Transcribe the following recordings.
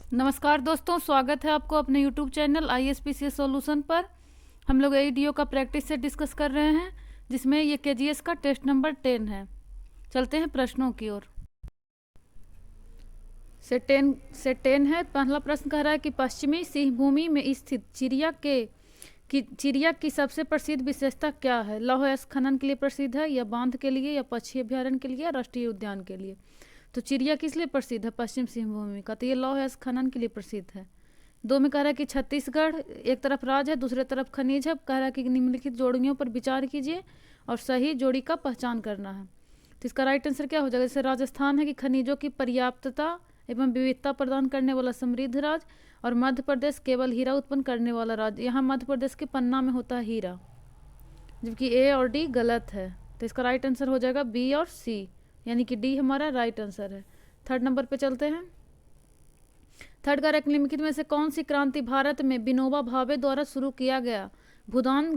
नमस्कार दोस्तों, स्वागत है आपको अपने YouTube चैनल ISPCS सॉल्यूशन पर। हम लोग AEDO का प्रैक्टिस से डिस्कस कर रहे हैं, जिसमें ये KGS का टेस्ट नंबर 10 है। चलते हैं प्रश्नों की ओर। से टेन है। पहला प्रश्न कह रहा है कि पश्चिमी सिंहभूमि में स्थित चिड़िया की सबसे प्रसिद्ध विशेषता क्या है? लौह अयस्क खनन के लिए प्रसिद्ध है, या बांध के लिए, या पक्षी अभ्यारण्य के लिए, या राष्ट्रीय उद्यान के लिए? तो चिड़िया किस लिए प्रसिद्ध है पश्चिम सिंहभूमि का? तो ये लौह अयस्क खनन के लिए प्रसिद्ध है। दो में कह रहा है कि छत्तीसगढ़ एक तरफ राज्य है, दूसरे तरफ खनिज है। कह रहा है कि निम्नलिखित जोड़ियों पर विचार कीजिए और सही जोड़ी का पहचान करना है। तो इसका राइट आंसर क्या हो जाएगा? जैसे राजस्थान है कि खनिजों की पर्याप्तता एवं विविधता प्रदान करने वाला समृद्ध राज्य, और मध्य प्रदेश केवल हीरा उत्पन्न करने वाला राज्य। यहाँ मध्य प्रदेश के पन्ना में होता है हीरा, जबकि ए और डी गलत है। तो इसका राइट आंसर हो जाएगा बी और सी, यानी कि डी हमारा राइट आंसर है। थर्ड नंबर पे चलते हैं। थर्ड का निम्नलिखित में से कौन सी क्रांति भारत में विनोबा भावे द्वारा शुरू किया गया भूदान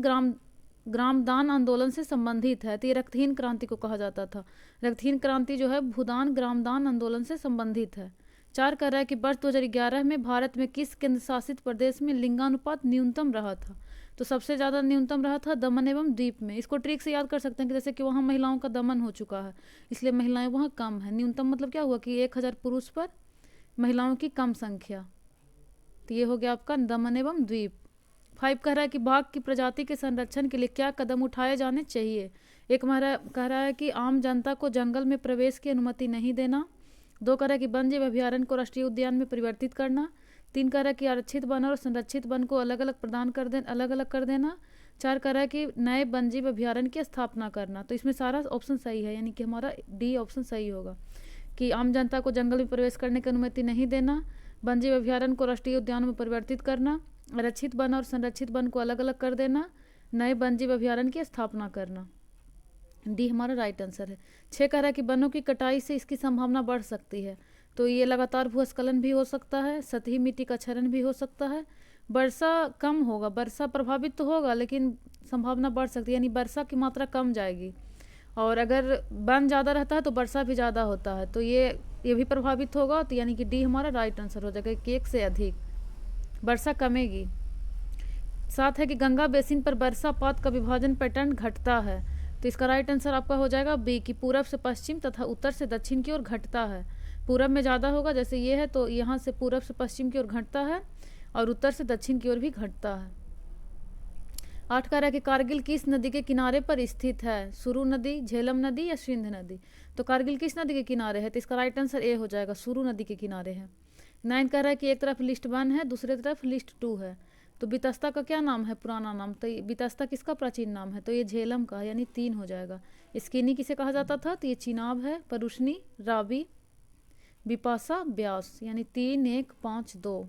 ग्रामदान आंदोलन से संबंधित है? तो ये रक्तहीन क्रांति को कहा जाता था। रक्तहीन क्रांति जो है भूदान ग्रामदान आंदोलन से संबंधित है। चार कह रहा है कि वर्ष 2011 में भारत में किस केंद्र शासित प्रदेश में लिंगानुपात न्यूनतम रहा था? तो सबसे ज़्यादा न्यूनतम रहा था दमन एवं द्वीप में। इसको ट्रिक से याद कर सकते हैं कि जैसे कि वहाँ महिलाओं का दमन हो चुका है, इसलिए महिलाएं वहाँ कम है। न्यूनतम मतलब क्या हुआ कि 1000 पुरुष पर महिलाओं की कम संख्या। तो ये हो गया आपका दमन एवं द्वीप। 5 कह रहा है कि बाघ की प्रजाति के संरक्षण के लिए क्या कदम उठाए जाने चाहिए? एक कह रहा है कि आम जनता को जंगल में प्रवेश की अनुमति नहीं देना। 2 कह रहा है कि वन्य जीव अभ्यारण्य को राष्ट्रीय उद्यान में परिवर्तित करना। 3 कह रहा है कि आरक्षित वन और संरक्षित वन को अलग अलग कर देना। 4 कह रहा है कि नए वन्य जीव अभ्यारण्य की स्थापना करना। तो इसमें सारा ऑप्शन सही है, यानी कि हमारा डी ऑप्शन सही होगा कि आम जनता को जंगल में प्रवेश करने की अनुमति नहीं देना, वन्य जीव अभ्यारण्य को राष्ट्रीय उद्यान में परिवर्तित करना, आरक्षित वन और संरक्षित वन को अलग अलग कर देना, नए वन्य जीव अभ्यारण्य की स्थापना करना। डी हमारा राइट आंसर है। 6 कह रहा है कि वनों की कटाई से इसकी संभावना बढ़ सकती है। तो ये लगातार भूस्खलन भी हो सकता है, सतही मिट्टी का क्षरण भी हो सकता है, वर्षा कम होगा, वर्षा प्रभावित तो होगा लेकिन संभावना बढ़ सकती है, यानी वर्षा की मात्रा कम जाएगी। और अगर वन ज़्यादा रहता है तो वर्षा भी ज़्यादा होता है, तो ये भी प्रभावित होगा। तो यानी कि डी हमारा राइट आंसर हो जाएगा कि 1 से अधिक वर्षा कमेगी। 7 है कि गंगा बेसिन पर वर्षापात का विभाजन पैटर्न घटता है। तो इसका राइट आंसर आपका हो जाएगा बी कि पूरब से पश्चिम तथा उत्तर से दक्षिण की ओर घटता है। पूरब में ज़्यादा होगा, जैसे ये है, तो यहाँ से पूरब से पश्चिम की ओर घटता है और उत्तर से दक्षिण की ओर भी घटता है। 8 कह रहा है कि कारगिल किस नदी के किनारे पर स्थित है? सुरु नदी, झेलम नदी, या सिंध नदी? तो कारगिल किस नदी के किनारे है? तो इसका राइट आंसर ए हो जाएगा, सुरु नदी के किनारे है। 9 कह रहा है कि एक तरफ लिस्ट 1 है, दूसरे तरफ लिस्ट 2 है। तो बितस्ता का क्या नाम है, पुराना नाम? तो बितस्ता किसका प्राचीन नाम है? तो ये झेलम का, यानी 3 हो जाएगा। स्किनी किसे कहा जाता था? तो ये चिनाब है। परुष्णी, रावी, बिपाशा, ब्यास, यानी 3, 1, 5, 2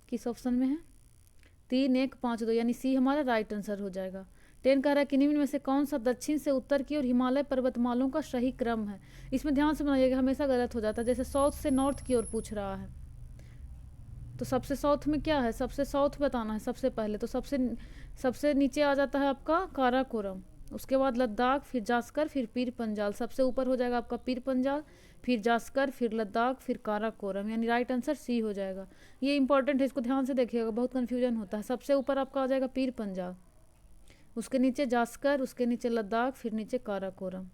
किस ऑप्शन में है? 3, 1, 5, 2, यानी सी हमारा राइट आंसर हो जाएगा। 10 कह रहा है कि निम्न में से कौन सा दक्षिण से उत्तर की ओर हिमालय पर्वतमालों का सही क्रम है? इसमें ध्यान से बनाइएगा, हमेशा गलत हो जाता है। जैसे साउथ से नॉर्थ की ओर पूछ रहा है, तो सबसे साउथ में क्या है? सबसे साउथ बताना है सबसे पहले। तो सबसे नीचे आ जाता है आपका काराकोरम, उसके बाद लद्दाख, फिर जास्कर, फिर पीर पंजाल। सबसे ऊपर हो जाएगा आपका पीर पंजाल, फिर जास्कर, फिर लद्दाख, फिर काराकोरम, यानी राइट आंसर सी हो जाएगा। ये इंपॉर्टेंट है, इसको ध्यान से देखिएगा, बहुत कन्फ्यूजन होता है। सबसे ऊपर आपका आ जाएगा पीर पंजाल, उसके नीचे जास्कर, उसके नीचे लद्दाख, फिर नीचे काराकोरम।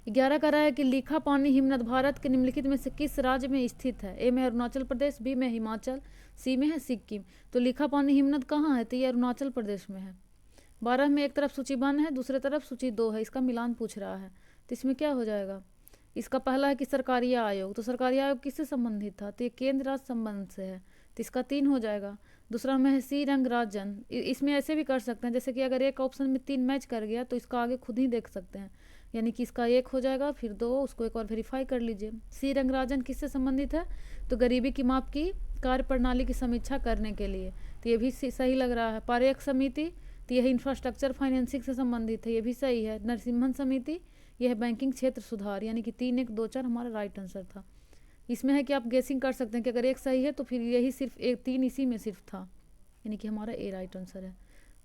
11 कह रहा है कि लीखा पानी हिमनद भारत के निम्नलिखित में से किस राज्य में स्थित है? ए में अरुणाचल प्रदेश, बी में हिमाचल, सी में है सिक्किम। तो लीखा पानी हिमनद कहाँ है? तो ये अरुणाचल प्रदेश में है। 12 में एक तरफ सूची 1 है, दूसरे तरफ सूची 2 है, इसका मिलान पूछ रहा है। तो इसमें क्या हो जाएगा? इसका पहला है कि सरकारी आयोग, तो सरकारी आयोग किससे संबंधित था? तो ये केंद्र राज्य संबंध से है, तो इसका 3 हो जाएगा। दूसरा में है सी रंगराजन। इसमें ऐसे भी कर सकते हैं, जैसे कि अगर एक ऑप्शन में 3 मैच कर गया तो इसका आगे खुद ही देख सकते हैं, यानी कि इसका 1 हो जाएगा, फिर 2, उसको एक और वेरीफाई कर लीजिए। सी रंगराजन किससे संबंधित है? तो गरीबी की माप की कार्य प्रणाली की समीक्षा करने के लिए, तो ये भी सही लग रहा है। पारेख समिति, तो यह इंफ्रास्ट्रक्चर फाइनेंसिंग से संबंधित है, ये भी सही है। नरसिम्हन समिति, यह बैंकिंग क्षेत्र सुधार, यानी कि 3, 1, 2, 4 हमारा राइट आंसर था। इसमें है कि आप गेसिंग कर सकते हैं कि अगर एक सही है तो फिर यही सिर्फ 3 इसी में सिर्फ था, यानी कि हमारा ए राइट आंसर है।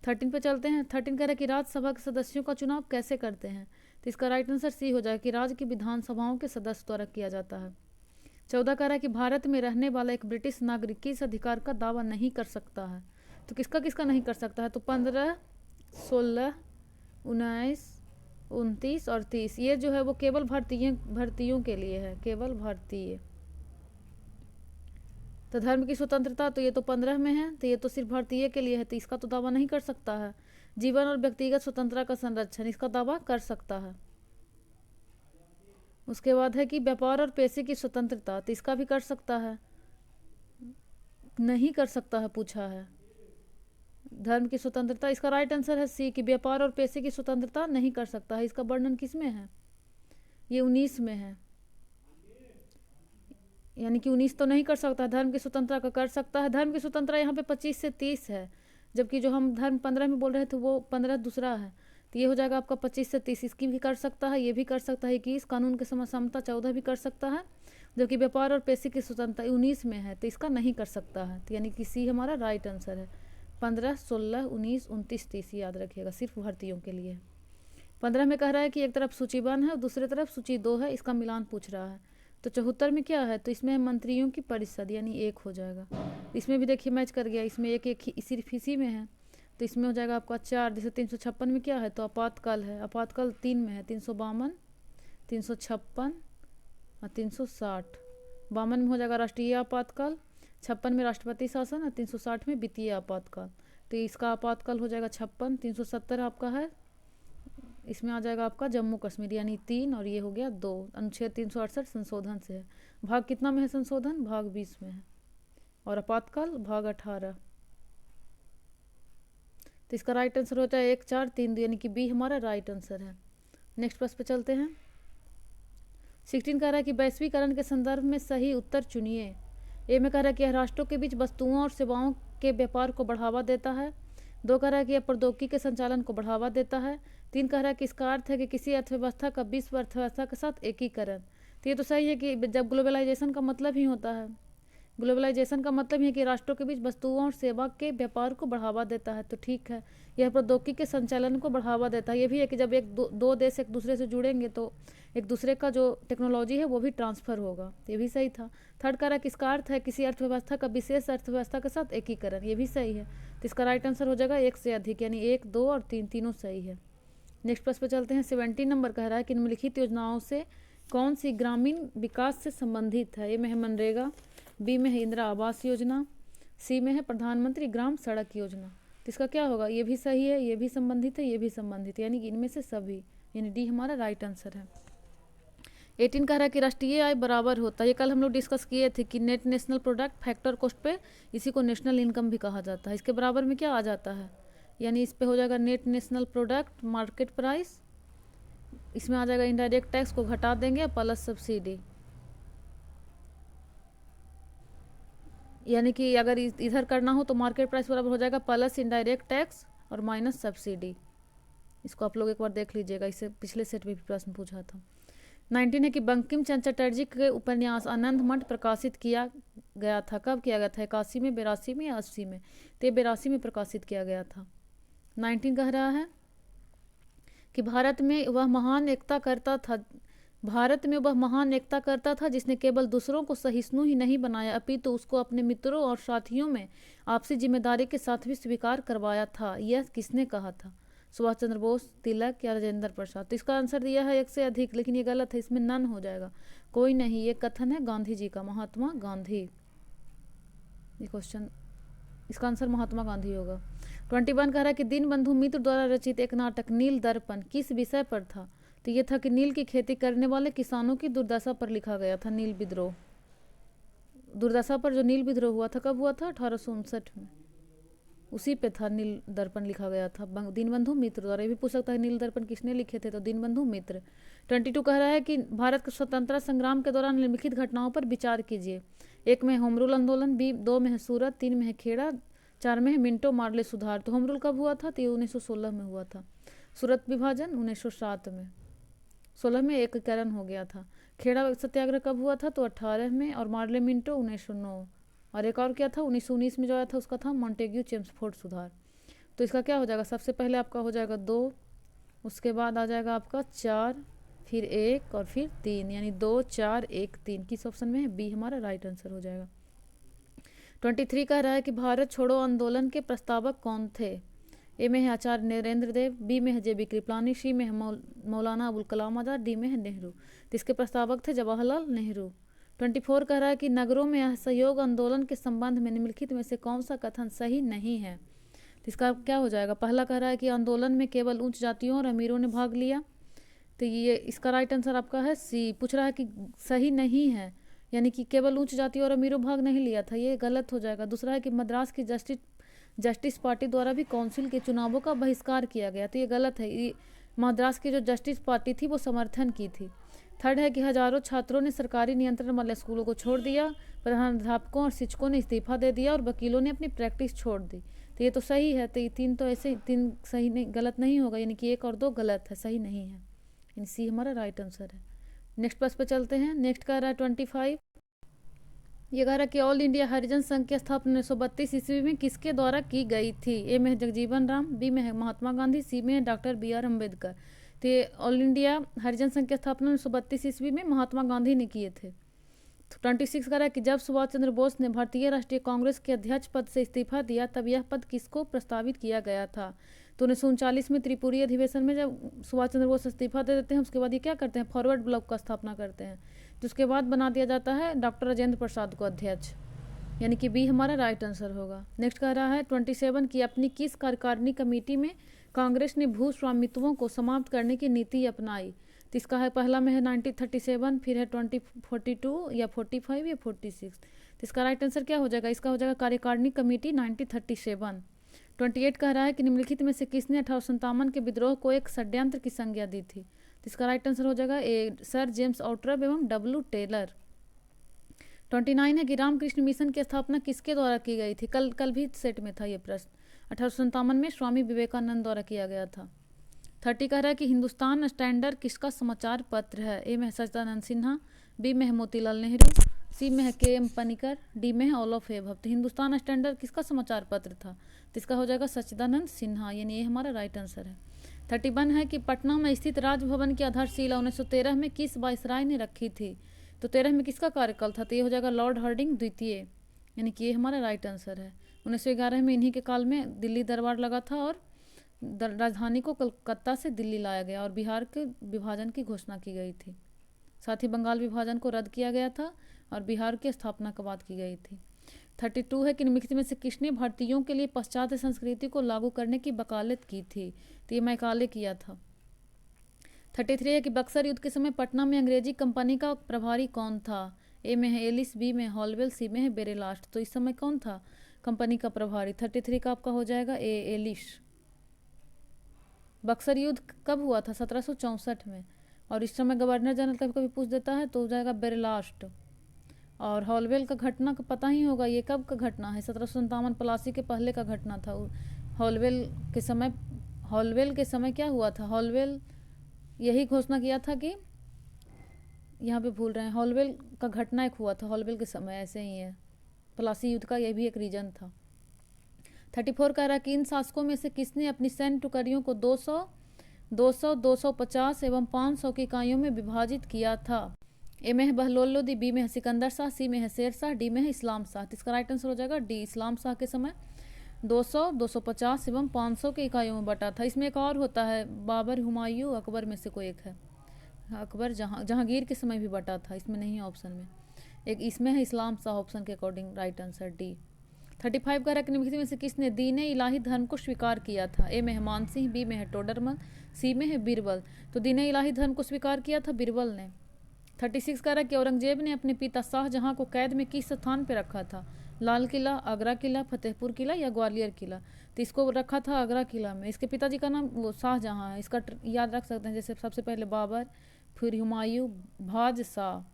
13 पे चलते हैं। 13 कह रहा है कि राज्यसभा के सदस्यों का चुनाव कैसे करते हैं? तो इसका राइट आंसर सी हो जाएगा कि राज्य की विधानसभाओं के सदस्य द्वारा किया जाता है। 14 कह रहा है कि भारत में रहने वाला एक ब्रिटिश नागरिक किस अधिकार का दावा नहीं कर सकता है। तो किसका किसका नहीं कर सकता है, तो 15, 16, 19, 29 और 30, ये जो है वो केवल भारतीयों के लिए है, केवल भारतीय। तो धर्म की स्वतंत्रता तो ये तो 15 में है, तो ये तो सिर्फ भारतीय के लिए है, तो इसका तो दावा नहीं कर सकता है। जीवन और व्यक्तिगत स्वतंत्रता का संरक्षण, इसका दावा कर सकता है। उसके बाद है कि व्यापार और पेशे की स्वतंत्रता, तो इसका भी कर सकता है, नहीं कर सकता है पूछा है। धर्म की स्वतंत्रता, इसका राइट आंसर है सी कि व्यापार और पेशे की स्वतंत्रता नहीं कर सकता है। इसका वर्णन किस में है, ये 19 में है, यानी कि 19 तो नहीं कर सकता, धर्म की स्वतंत्रता का कर सकता है। धर्म की स्वतंत्रता यहाँ पे 25 से 30 है, जबकि जो हम धर्म 15 में बोल रहे थे वो 15 दूसरा है, तो ये हो जाएगा आपका 25 से 30। इसकी भी कर सकता है, ये भी कर सकता है 21, कानून के समता 14 भी कर सकता है, जबकि व्यापार और पेशे की स्वतंत्रता 19 में है, तो इसका नहीं कर सकता है। तो यानी कि सी हमारा राइट आंसर है। 15, 16, 19, 29, 30 याद रखिएगा, सिर्फ भारतीयों के लिए। 15 में कह रहा है कि एक तरफ सूची 1 है और दूसरी तरफ सूची 2 है, इसका मिलान पूछ रहा है। तो 74 में क्या है, तो इसमें मंत्रियों की परिषद, यानी 1 हो जाएगा। इसमें भी देखिए मैच कर गया, इसमें एक सिर्फ इसी में है, तो इसमें हो जाएगा आपका 4। जैसे 356 में क्या है, तो आपातकाल है, आपातकाल 3 में है, 352, 356 और 360। 52 में हो जाएगा राष्ट्रीय आपातकाल, 56 में राष्ट्रपति शासन और 360 में वित्तीय आपातकाल। तो इसका आपातकाल हो जाएगा 56। 370 आपका है, इसमें आ जाएगा आपका जम्मू कश्मीर, यानी 3, और ये हो गया 2। अनुच्छेद 368 संशोधन से है। भाग कितना में है संशोधन, भाग 20 में है, और आपातकाल भाग 18। तो इसका राइट आंसर होता है 1, 4, 3, 2, यानी कि बी हमारा राइट आंसर है। नेक्स्ट प्रश्न पे चलते हैं। 16 कह रहा है कि वैश्वीकरण के संदर्भ में सही उत्तर चुनिए। ए में कह रहा है कि यह राष्ट्रों के बीच वस्तुओं और सेवाओं के व्यापार को बढ़ावा देता है। 2 कह रहा है कि यह प्रौद्योगिकी के संचालन को बढ़ावा देता है। 3 कह रहा है कि इसका अर्थ है कि किसी अर्थव्यवस्था का विश्व अर्थव्यवस्था के साथ एकीकरण। तो ये तो सही है कि जब ग्लोबलाइजेशन का मतलब ही होता है, ग्लोबलाइजेशन का मतलब है कि राष्ट्रों के बीच वस्तुओं और सेवा के व्यापार को बढ़ावा देता है, तो ठीक है। यह प्रौद्योगिकी के संचालन को बढ़ावा देता है, ये भी है कि जब दो देश एक दूसरे से जुड़ेंगे तो एक दूसरे का जो टेक्नोलॉजी है वो भी ट्रांसफ़र होगा, ये भी सही था। 3 कह रहा है कि इसका अर्थ है किसी अर्थव्यवस्था का विशेष अर्थव्यवस्था के साथ एकीकरण, ये भी सही है। तो इसका राइट आंसर हो जाएगा 1 से अधिक, यानी 1, 2 और 3 तीनों सही है। नेक्स्ट प्रश्न पे चलते हैं। 17 नंबर कह रहा है कि निम्नलिखित योजनाओं से कौन सी ग्रामीण विकास से संबंधित है। ए में है मनरेगा, बी में है इंदिरा आवास योजना, सी में है प्रधानमंत्री ग्राम सड़क योजना। तो इसका क्या होगा, ये भी सही है, ये भी संबंधित है, ये भी संबंधित है, यानी कि इनमें से सभी, यानी डी हमारा राइट आंसर है। 18 कह रहा है कि राष्ट्रीय आय बराबर होता है, ये कल हम लोग डिस्कस किए थे कि net national product factor cost पे, इसी को नेशनल इनकम भी कहा जाता है। इसके बराबर में क्या आ जाता है, यानी इस पे हो जाएगा net national product market price, इसमें आ जाएगा इनडायरेक्ट टैक्स को घटा देंगे प्लस सब्सिडी, यानी कि अगर इधर करना हो तो मार्केट प्राइस बराबर हो जाएगा प्लस इनडायरेक्ट टैक्स और माइनस सब्सिडी। इसको आप लोग एक बार देख लीजिएगा, इससे पिछले सेट में भी प्रश्न पूछा था। 19 है कि बंकिम चंद्र चटर्जी के उपन्यास आनंद मठ प्रकाशित किया गया था, कब किया गया था, 81 में, 82 में या 80 में। तो 82 में प्रकाशित किया गया था। 19 कह रहा है कि भारत में वह महान एकता करता था जिसने केवल दूसरों को सहिष्णु ही नहीं बनाया अपितु उसको अपने मित्रों और साथियों में आपसी जिम्मेदारी के साथ भी स्वीकार करवाया था। यह किसने कहा था, सुभाष चंद्र बोस, तिलक या राजेंद्र प्रसाद। तो इसका आंसर दिया है 1 से अधिक, लेकिन ये गलत है, इसमें नन हो जाएगा, कोई नहीं। ये कथन है गांधी जी का, महात्मा गांधी। ये क्वेश्चन, इसका आंसर महात्मा गांधी होगा। 21 कह रहा है कि दीनबंधु मित्र द्वारा रचित एक नाटक नील दर्पण किस विषय पर था। तो ये था कि नील की खेती करने वाले किसानों की दुर्दशा पर लिखा गया था। नील विद्रोह, दुर्दशा पर जो नील विद्रोह हुआ था, कब हुआ था, 1859 में, उसी पे था नील दर्पण लिखा गया था दीनबंधु मित्र द्वारा। ये भी पूछ सकता है नील दर्पण किसने लिखे थे, तो दीनबंधु मित्र। 22 कह रहा है कि भारत के स्वतंत्रता संग्राम के दौरान निम्नलिखित घटनाओं पर विचार कीजिए। 1 में है होम रूल आंदोलन, 2 में है सूरत, 3 में है खेड़ा, 4 में है मिंटो मार्ले सुधार। तो होम रूल कब हुआ था, तो ये 1916 में हुआ था। सूरत विभाजन 1907 में, 16 में एकीकरण हो गया था। खेड़ा सत्याग्रह कब हुआ था, तो 18 में, और मार्ले मिंटो 1909, और एक और क्या था 1919 में जो आया था उसका था मॉन्टेग्यू चेम्सफोर्ड सुधार। तो इसका क्या हो जाएगा, सबसे पहले आपका हो जाएगा 2, उसके बाद आ जाएगा आपका 4, फिर 1 और फिर 3, यानी 2 4 1 3। किस ऑप्शन में है? बी हमारा राइट आंसर हो जाएगा। 23 कह रहा है कि भारत छोड़ो आंदोलन के प्रस्तावक कौन थे? ए में है आचार्य नरेंद्र देव, बी में है JB कृपलानी, सी में है मौलाना अबुल कलाम आज़ाद, डी में है नेहरू। तो इसके प्रस्तावक थे जवाहरलाल नेहरू। 24 कह रहा है कि नगरों में असहयोग आंदोलन के संबंध में निम्नलिखित में से कौन सा कथन सही नहीं है? तो इसका क्या हो जाएगा? पहला कह रहा है कि आंदोलन में केवल उच्च जातियों और अमीरों ने भाग लिया, तो ये इसका राइट आंसर आपका है सी। पूछ रहा है कि सही नहीं है, यानी कि केवल उच्च जाति और अमीरों भाग नहीं लिया था, ये गलत हो जाएगा। दूसरा है कि मद्रास की जस्टिस पार्टी द्वारा भी काउंसिल के चुनावों का बहिष्कार किया गया, तो ये गलत है। ये मद्रास की जो जस्टिस पार्टी थी वो समर्थन की थी। थर्ड है कि हजारों छात्रों ने सरकारी नियंत्रण वाले स्कूलों को छोड़ दिया, प्रधानाध्यापकों और शिक्षकों ने इस्तीफा दे दिया और वकीलों ने अपनी प्रैक्टिस छोड़ दी, तो ये तो सही है। तो ये 3 तो ऐसे 3 सही नहीं, गलत नहीं होगा, यानी कि 1 और 2 गलत है, सही नहीं है, यानी सी हमारा राइट आंसर है। नेक्स्ट प्रश्न पे चलते हैं। नेक्स्ट कह रहा है 25, ये कह रहा है कि ऑल इंडिया हरिजन संघ की स्थापना 1932 ईस्वी में किसके द्वारा की गई थी? ए में है जगजीवन राम, बी में है महात्मा गांधी, सी में है डॉक्टर BR अम्बेडकर। तो ये ऑल इंडिया हरिजन संघ की स्थापना 1932 ईस्वी में महात्मा गांधी ने किए थे। तो 26 कह रहा है कि जब सुभाष चंद्र बोस ने भारतीय राष्ट्रीय कांग्रेस के अध्यक्ष पद से इस्तीफा दिया तब यह पद किसको प्रस्तावित किया गया था? तो 1939 में त्रिपुरी अधिवेशन में जब सुभाष चंद्र बोस इस्तीफा दे देते हैं, उसके बाद ये क्या करते हैं? फॉरवर्ड ब्लॉक का स्थापना करते हैं, जिसके बाद बना दिया जाता है डॉक्टर राजेंद्र प्रसाद को अध्यक्ष, यानी कि बी हमारा राइट आंसर होगा। नेक्स्ट कह रहा है 27 की अपनी किस कार्यकारिणी कमेटी में कांग्रेस ने भू स्वामित्वों को समाप्त करने की नीति अपनाई? तो इसका है पहला में है 1937, फिर है 2042 या 45 या 46। तो इसका राइट आंसर क्या हो जाएगा? इसका हो जाएगा कार्यकारिणी कमेटी 1937। 28 कह रहा है कि निम्नलिखित में से किसने 1857 के विद्रोह को एक षड्यंत्र की संज्ञा दी थी? तो इसका राइट आंसर हो जाएगा ए सर जेम्स आउट्रब एवं W टेलर। 29 है कि रामकृष्ण मिशन की स्थापना किसके द्वारा की गई थी? कल भी सेट में था ये प्रश्न। 1857 में स्वामी विवेकानंद द्वारा किया गया था। 30 कह रहा है कि हिंदुस्तान स्टैंडर्ड किसका समाचार पत्र है? ए में है सच्चिदानंद सिन्हा, बी में है मोतीलाल नेहरू, सी में है KM पनिकर, डी में है ऑलोफ एभव। तो हिंदुस्तान स्टैंडर्ड किसका समाचार पत्र था? तो इसका हो जाएगा सच्चिदानंद सिन्हा, यानी ये हमारा राइट आंसर है। 31 है कि पटना में स्थित राजभवन की आधारशिला 1913 में किस वायसराय ने रखी थी? तो 13 में किसका कार्यकाल था? तो ये हो जाएगा लॉर्ड हार्डिंग द्वितीय, यानी कि ये हमारा राइट आंसर है। 1911 में इन्हीं के काल में दिल्ली दरबार लगा था और राजधानी को कलकत्ता से दिल्ली लाया गया और बिहार के विभाजन की घोषणा की गई थी। साथ ही बंगाल विभाजन को रद्द किया गया था और बिहार की स्थापना की बात की गई थी। 32 है कि निम्नलिखित में से किसने भारतीयों के लिए पाश्चात्य संस्कृति को लागू करने की वकालत की थी? तो ये मैकाले किया था। 33 है कि बक्सर युद्ध के समय पटना में अंग्रेजी कंपनी का प्रभारी कौन था? ए में है एलिस, बी में हॉलवेल, सी में है बेरेलास्ट। तो इस समय कौन था कंपनी का प्रभारी? 33 का आपका हो जाएगा ए एलिस। बक्सर युद्ध कब हुआ था? 1764 में, और इस समय गवर्नर जनरल कभी कभी पूछ देता है तो हो जाएगा बेरेलास्ट। और हॉलवेल का घटना का पता ही होगा, ये कब का घटना है? 1757 प्लासी के पहले का घटना था। हॉलवेल के समय क्या हुआ था? हॉलवेल यही घोषणा किया था कि यहाँ पे भूल रहे हैं, हॉलवेल का घटना एक हुआ था हॉलवेल के समय, ऐसे ही है। प्लासी युद्ध का यह भी एक रीजन था। 34 कह रहा है कि इन शासकों में से किसने अपनी सैन्य टुकड़ियों को 200, 250 एवं 500 की इकाइयों में विभाजित किया था? ए में है बहलोल लोदी, बी में है सिकंदर शाह, सी में है शेर शाह, डी में है इस्लाम शाह। तो इसका राइट आंसर हो जाएगा डी, इस्लाम शाह के समय 200, 250 एवं 500 की इकाइयों में बटा था। इसमें एक और होता है, बाबर, हुमायूं, अकबर में से कोई एक है। अकबर जहांगीर के समय भी बटा था, इसमें नहीं है ऑप्शन में। एक इसमें है इस्लाम शाह ऑप्शन के अकॉर्डिंग, राइट आंसर डी। 35 का निम्नलिखित में से किसने दीन इलाही धर्म को स्वीकार किया था? ए में है मान सिंह, बी में है टोडरमल, सी में है बीरबल। तो दीन इलाही धर्म को स्वीकार किया था बीरबल ने। 36 कह रहा है कि औरंगजेब ने अपने पिता शाहजहां को कैद में किस स्थान पर रखा था? लाल किला, आगरा किला, फतेहपुर किला या ग्वालियर किला? तो इसको रखा था आगरा किला में। इसके पिताजी का नाम वो शाहजहां है, इसका याद रख सकते हैं, जैसे सबसे पहले बाबर, फिर हुमायूं, बादशाह,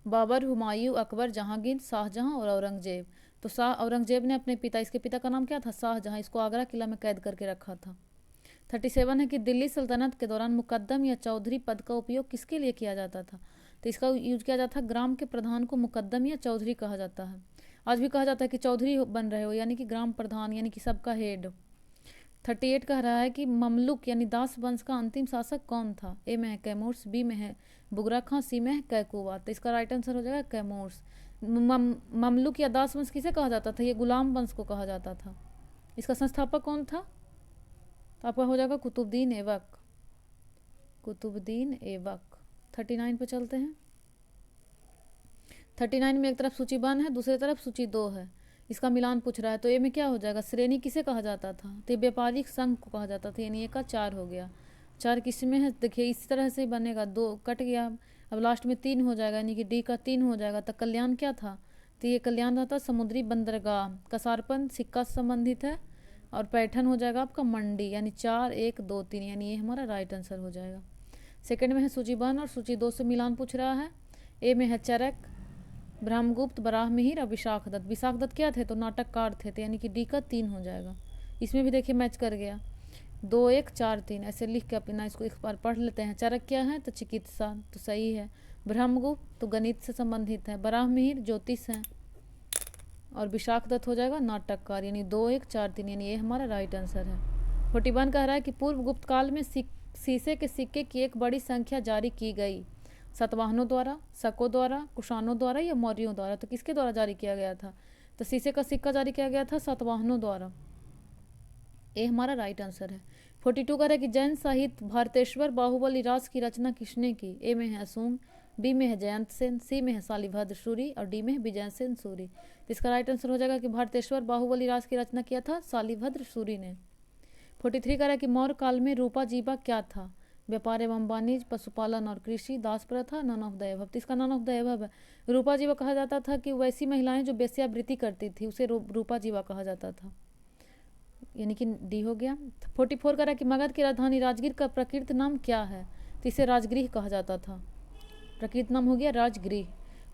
बाबर, हुमायूं, अकबर, जहांगीर, शाहजहां और औरंगजेब। तो औरंगजेब ने अपने पिता, इसके पिता का नाम क्या था? शाहजहां, इसको आगरा किला में कैद करके रखा था। 37 है कि दिल्ली सल्तनत के दौरान मुकद्दम या चौधरी पद का उपयोग किसके लिए किया जाता था? तो इसका यूज किया जाता है, ग्राम के प्रधान को मुकद्दम या चौधरी कहा जाता है। आज भी कहा जाता है कि चौधरी बन रहे हो, यानी कि ग्राम प्रधान, यानी कि सबका हेड। 38 कह रहा है कि ममलुक यानी दास वंश का अंतिम शासक कौन था। ए में है कैमूर्स, बी में है बुगरा खां, सी में है कैकुबा। तो इसका राइट आंसर हो जाएगा कैमूर्स। ममलुक या दास वंश किसे कहा जाता था? ये गुलाम वंश को कहा जाता था। इसका संस्थापक कौन था? तो आपका हो जाएगा कुतुबुद्दीन ऐबक, कुतुबुद्दीन ऐबक। 39 पे चलते हैं। 39 में एक तरफ सूची 1 है, दूसरी तरफ सूची 2 है। इसका मिलान पूछ रहा है। तो ए में क्या हो जाएगा? श्रेणी किसे कहा जाता था? तो व्यापारिक संघ को कहा जाता था, यानी ए का 4 हो गया। 4 किस में है? देखिए इसी तरह से बनेगा, 2 कट गया, अब लास्ट में 3 हो जाएगा, यानी कि डी का 3 हो जाएगा। तो कल्याण क्या था? तो ये कल्याण रहता समुद्री बंदरगाह। कसारपन सिक्का से संबंधित है, और पैठन हो जाएगा आपका मंडी, यानी 4 1 2 3, यानी ये हमारा राइट आंसर हो जाएगा। सेकंड में है सूची 1 और सूची 2 से मिलान पूछ रहा है। ए में है चरक, ब्रह्मगुप्त, बराहमिहिर और विशाखदत्त। विशाखदत्त क्या थे? तो नाटककार थे, तो यानी कि डी का 3 हो जाएगा। इसमें भी देखिए मैच कर गया, 2 1 4 3 ऐसे लिख के अपना इसको एक बार पढ़ लेते हैं। चरक क्या है? तो चिकित्सा, तो सही है। ब्रह्मगुप्त तो गणित से संबंधित है। बराहमिहिर ज्योतिष है, और विशाखदत्त हो जाएगा नाटककार, यानी 2 1 4 3, यानी ये हमारा राइट आंसर है। 41 कह रहा है कि पूर्व गुप्त काल में शीशे के सिक्के की एक बड़ी संख्या जारी की गई, सतवाहनों द्वारा, शकों द्वारा, कुषाणों द्वारा या मौर्यों द्वारा। तो किसके द्वारा जारी किया गया था? तो शीशे का सिक्का जारी किया गया था सतवाहनों द्वारा। ये हमारा राइट आंसर है। 42 कह रहा है कि जैन साहित्य भारतेश्वर बाहुबली राज की रचना किसने की? ए में है अशुंग, बी में है जयंत सेन, सी में है शालिभद्र सूरी और डी में है विजय सेन सूरी। तो इसका राइट आंसर हो जाएगा कि भारतेश्वर बाहुबली राज की रचना किया था शालिभद्र सूरी ने। 43 कह रहा है कि मौर्य काल में रूपा जीवा क्या था? व्यापार एवं वाणिज्य, पशुपालन और कृषि, दास प्रथा, नन ऑफ द एबव। तो इसका नन ऑफ द एबव है। रूपा जीवा कहा जाता था कि वैसी महिलाएं जो वेश्यावृत्ति करती थी उसे रूपा जीवा कहा जाता था, यानी कि डी हो गया। 44 कह रहा है कि मगध की राजधानी राजगीर का प्रकृत नाम क्या है? तो इसे राजगृह कहा जाता था, प्रकृत नाम हो गया राजगृह।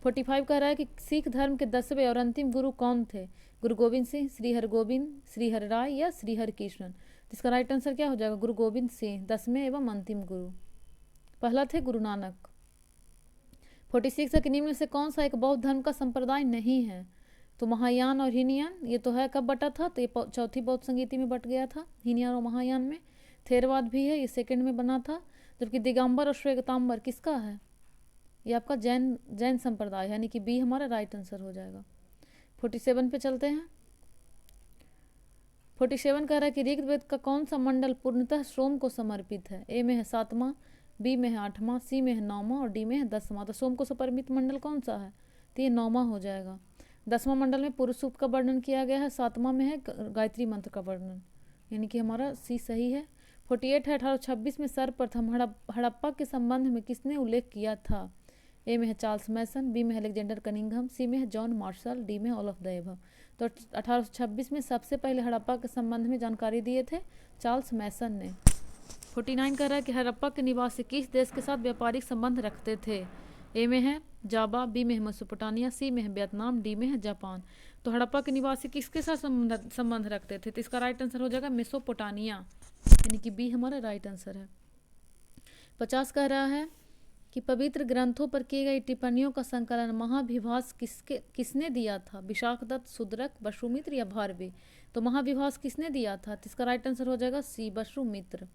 45 कह रहा है कि सिख धर्म के 10वें और अंतिम गुरु कौन थे? गुरु गोविंद सिंह, श्री हरगोबिंद, श्री हरराय या श्री हरकृष्ण। तो इसका राइट आंसर क्या हो जाएगा? गुरु गोविंद सिंह 10वें एवं अंतिम गुरु। पहला थे गुरु नानक। 46 है कि निम्न में से कौन सा एक बौद्ध धर्म का संप्रदाय नहीं है? तो महायान और हीनयान, ये तो है, कब बटा था? तो ये चौथी बौद्ध संगीति में बट गया था, हीनयान और महायान में। थेरवाद भी है, ये सेकंड में बना था। जबकि दिगंबर और श्वेतांबर किसका है? ये आपका जैन संप्रदाय, यानी कि बी हमारा राइट आंसर हो जाएगा। 47 पे चलते हैं। 47 कह रहा है कि ऋग्वेद का कौन सा मंडल पूर्णतः सोम को समर्पित है? ए में है 7वां, बी में है 8वां, सी में है 9वां और डी में है 10वां। तो सोम को समर्पित मंडल कौन सा है? तो ये 9वां हो जाएगा। 10वां मंडल में पुरुष सूक्त का वर्णन किया गया है, 7वां में है गायत्री मंत्र का वर्णन, यानी कि हमारा सी सही है। 48 है 1826 में सर्वप्रथम हड़प्पा के संबंध में किसने उल्लेख किया था? ए में है चार्ल्स मैसन, बी में है अलेक्जेंडर कनिंघम, सी में है जॉन मार्शल, डी में ऑल ऑफ द एबव। तो 1826 में सबसे पहले हड़प्पा के संबंध में जानकारी दिए थे चार्ल्स मैसन ने। 49 कह रहा है कि हड़प्पा के निवासी किस देश के साथ व्यापारिक संबंध रखते थे? ए में है जावा, बी में है मेसोपोटामिया, सी में है वियतनाम, डी में है जापान। तो हड़प्पा के निवासी किसके साथ संबंध रखते थे? तो इसका राइट आंसर हो जाएगा मेसोपोटामिया, यानी कि बी हमारा राइट आंसर है। 50 कह रहा है कि पवित्र ग्रंथों पर की गई टिप्पणियों का संकलन महाभिभाष किसने दिया था? विशाखदत्त, सुदरक, बसुमित्र या भारवी। तो महाभिभाष किसने दिया था? तो इसका राइट आंसर हो जाएगा सी बसुमित्र।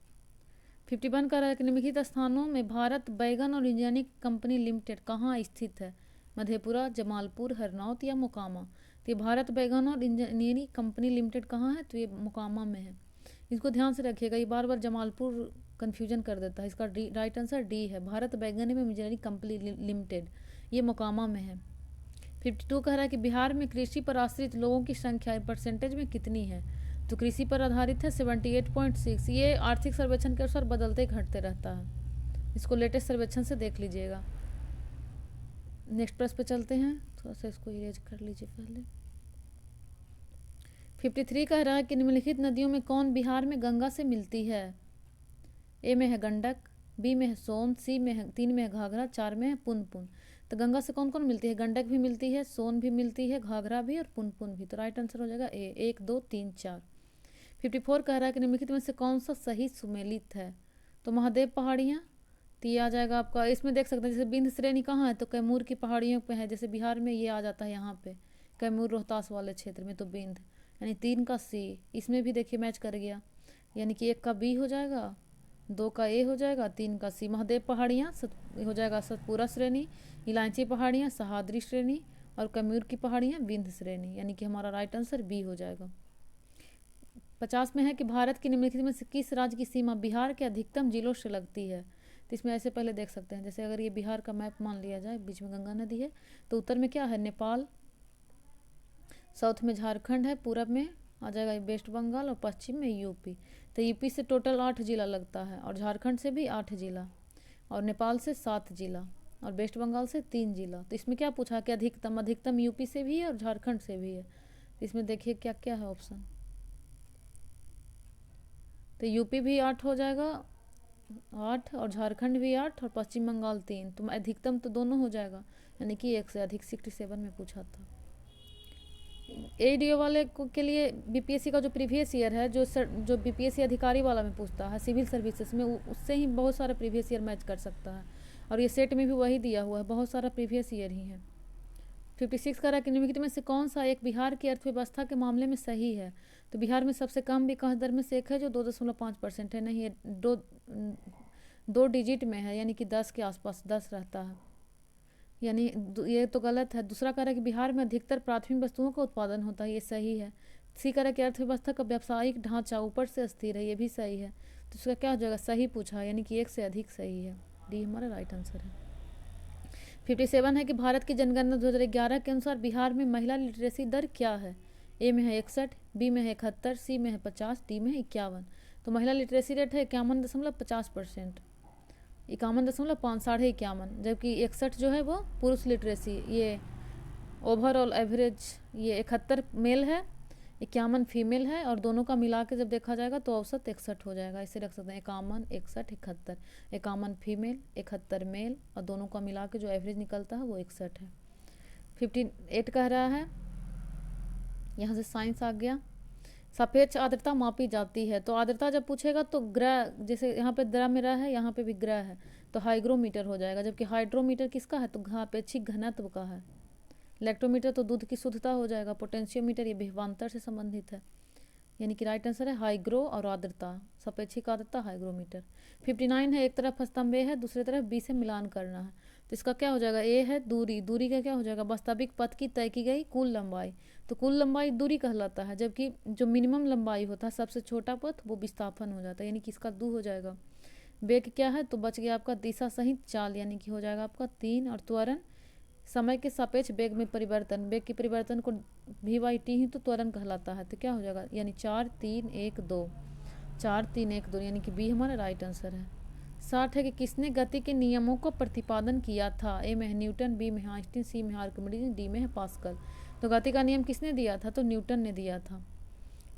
51 का रहा है कि निम्नलिखित स्थानों में भारत बैगन और इंजीनियरिंग कंपनी लिमिटेड कहाँ स्थित है? मधेपुरा, जमालपुर, हरनौत या मोकामा। तो ये भारत बैगन और इंजीनियरिंग कंपनी लिमिटेड कहाँ है? तो ये मोकामा में है। इसको ध्यान से रखिएगा, ये बार बार जमालपुर कंफ्यूजन कर देता है। इसका राइट आंसर डी है, भारत बैगन एवं इंजीनियरिंग कंपनी लिमिटेड, ये मोकामा में है। 52 कह रहा है कि बिहार में कृषि पर आश्रित लोगों की संख्या परसेंटेज में कितनी है? तो कृषि पर आधारित है 78.6। ये आर्थिक सर्वेक्षण के अनुसार बदलते घटते रहता है, इसको लेटेस्ट सर्वेक्षण से देख लीजिएगा। नेक्स्ट प्रश्न पे चलते हैं, थोड़ा सा इसको इरेज कर लीजिए पहले। 53 कह रहा है कि निम्नलिखित नदियों में कौन बिहार में गंगा से मिलती है? ए में है गंडक, बी में है सोन, सी में है 3 में है घाघरा, 4 में है पुनपुन। तो गंगा से कौन कौन मिलती है? गंडक भी मिलती है, सोन भी मिलती है, घाघरा भी और पुनपुन भी। तो राइट आंसर हो जाएगा ए 1 2 3 4। 54 कह रहा है कि निम्नलिखित में से कौन सा सही सुमेलित है? तो महादेव पहाड़ियाँ, तो ये आ जाएगा आपका, इसमें देख सकते हैं जैसे बिंद श्रेणी कहाँ है? तो कैमूर की पहाड़ियों पे है, जैसे बिहार में ये आ जाता है यहाँ पे कैमूर रोहतास वाले क्षेत्र में, तो बिंद, यानी 3 का सी। इसमें भी देखिए मैच कर गया, यानी कि 1 का बी हो जाएगा, 2 का ए हो जाएगा, 3 का सी। महादेव पहाड़ियाँ हो जाएगा सतपुरा श्रेणी, इलायची पहाड़ियाँ सहाद्री श्रेणी, और कैमूर की पहाड़ियाँ विंध्य श्रेणी, यानी कि हमारा राइट आंसर बी हो जाएगा। 50 में है कि भारत की निम्नलिखित में से किस राज्य की सीमा बिहार के अधिकतम जिलों से लगती है। तो इसमें ऐसे पहले देख सकते हैं, जैसे अगर ये बिहार का मैप मान लिया जाए, बीच में गंगा नदी है, तो उत्तर में क्या है नेपाल, साउथ में झारखंड है, पूरब में आ जाएगा वेस्ट बंगाल, और पश्चिम में यूपी। तो यूपी से टोटल 8 जिला लगता है, और झारखंड से भी 8 जिला, और नेपाल से 7 जिला, और वेस्ट बंगाल से 3 जिला। तो इसमें क्या पूछा कि अधिकतम, अधिकतम यूपी से भी है और झारखंड से भी है। तो इसमें देखिए क्या क्या है ऑप्शन। तो यूपी भी 8 हो जाएगा, 8, और झारखंड भी 8, और पश्चिम बंगाल 3। तो अधिकतम तो दोनों हो जाएगा, यानी कि 1 से अधिक। 67 में पूछा था। एडीओ वाले के लिए बीपीएससी का जो प्रीवियस ईयर है, जो बीपीएससी अधिकारी वाला में पूछता है सिविल सर्विसेज में, उससे ही बहुत सारा प्रीवियस ईयर मैच कर सकता है। और ये सेट में भी वही दिया हुआ है, बहुत सारा प्रीवियस ईयर ही है। 56 का निम्नलिखित में से कौन सा एक बिहार की अर्थव्यवस्था के मामले में सही है। तो बिहार में सबसे कम विकास दर में से एक है जो 2.5% है, नहीं, दो डिजिट में है, यानी कि 10 के आसपास 10 रहता है, यानी ये तो गलत है। दूसरा कह रहा है कि बिहार में अधिकतर प्राथमिक वस्तुओं का उत्पादन होता है, ये सही है। सी कह रहा है कि अर्थव्यवस्था का व्यावसायिक ढांचा ऊपर से स्थिर है, ये भी सही है। तो उसका क्या हो जाएगा, सही पूछा है, यानी कि 1 से अधिक सही है। डी हमारा राइट आंसर है। 57 है कि भारत की जनगणना 2011 के अनुसार बिहार में महिला लिटरेसी दर क्या है। ए में है 61, बी में है 71, सी में है 50, डी में है 51। तो महिला लिटरेसी रेट है 51.50%, 51.5, 51.5, जबकि 61 जो है वो पुरुष लिटरेसी, ये ओवरऑल एवरेज, ये 71 मेल है, 51 फीमेल है, और दोनों का मिला के जब देखा जाएगा तो औसत 61 हो जाएगा। ऐसे रख सकते हैं 51, 61, 71, 51 फीमेल, 71 मेल, और दोनों का मिला के जो एवरेज निकलता है वो 61 है। 58 कह रहा है, यहाँ से साइंस आ गया। सापेक्ष आर्द्रता मापी जाती है। तो आर्द्रता जब पूछेगा तो ग्रह, जैसे यहाँ पे द्रव में रह है, यहाँ पे भी ग्रह है, तो हाइग्रोमीटर हो जाएगा। जबकि हाइड्रोमीटर किसका है, तो सापेक्षिक घनत्व का है। इलेक्ट्रोमीटर तो दूध की शुद्धता हो जाएगा। पोटेंशियोमीटर ये विभवांतर से संबंधित है, यानी कि राइट आंसर है हाइग्रो और आर्द्रता, सापेक्षिक आर्द्रता हाइग्रोमीटर। 59 है, एक तरफ स्तंभ ए है, दूसरी तरफ बी से मिलान करना है। तो इसका क्या हो जाएगा, ए है दूरी, दूरी का क्या हो जाएगा, वास्तविक पथ की तय की गई कुल लंबाई। तो कुल लंबाई दूरी कहलाता है, जबकि जो मिनिमम लंबाई होता है सबसे छोटा पथ वो विस्थापन हो जाता है, यानी कि इसका 2 हो जाएगा। वेग क्या है, तो बच गया आपका दिशा सहित चाल, यानी कि हो जाएगा आपका 3। और त्वरण समय के सापेक्ष वेग में परिवर्तन, वेग के परिवर्तन को v/t ही तो त्वरण कहलाता है। तो क्या हो जाएगा, यानी 4, 3, 1, 2, 4, 3, 1, 2, यानी कि बी हमारा राइट आंसर है। 60 है कि किसने गति के नियमों को प्रतिपादन किया था। ए में है न्यूटन, बी में है आइंस्टीन, सी में है आर्किमिडीज, डी में है पास्कल। तो गति का नियम किसने दिया था, तो न्यूटन ने दिया था।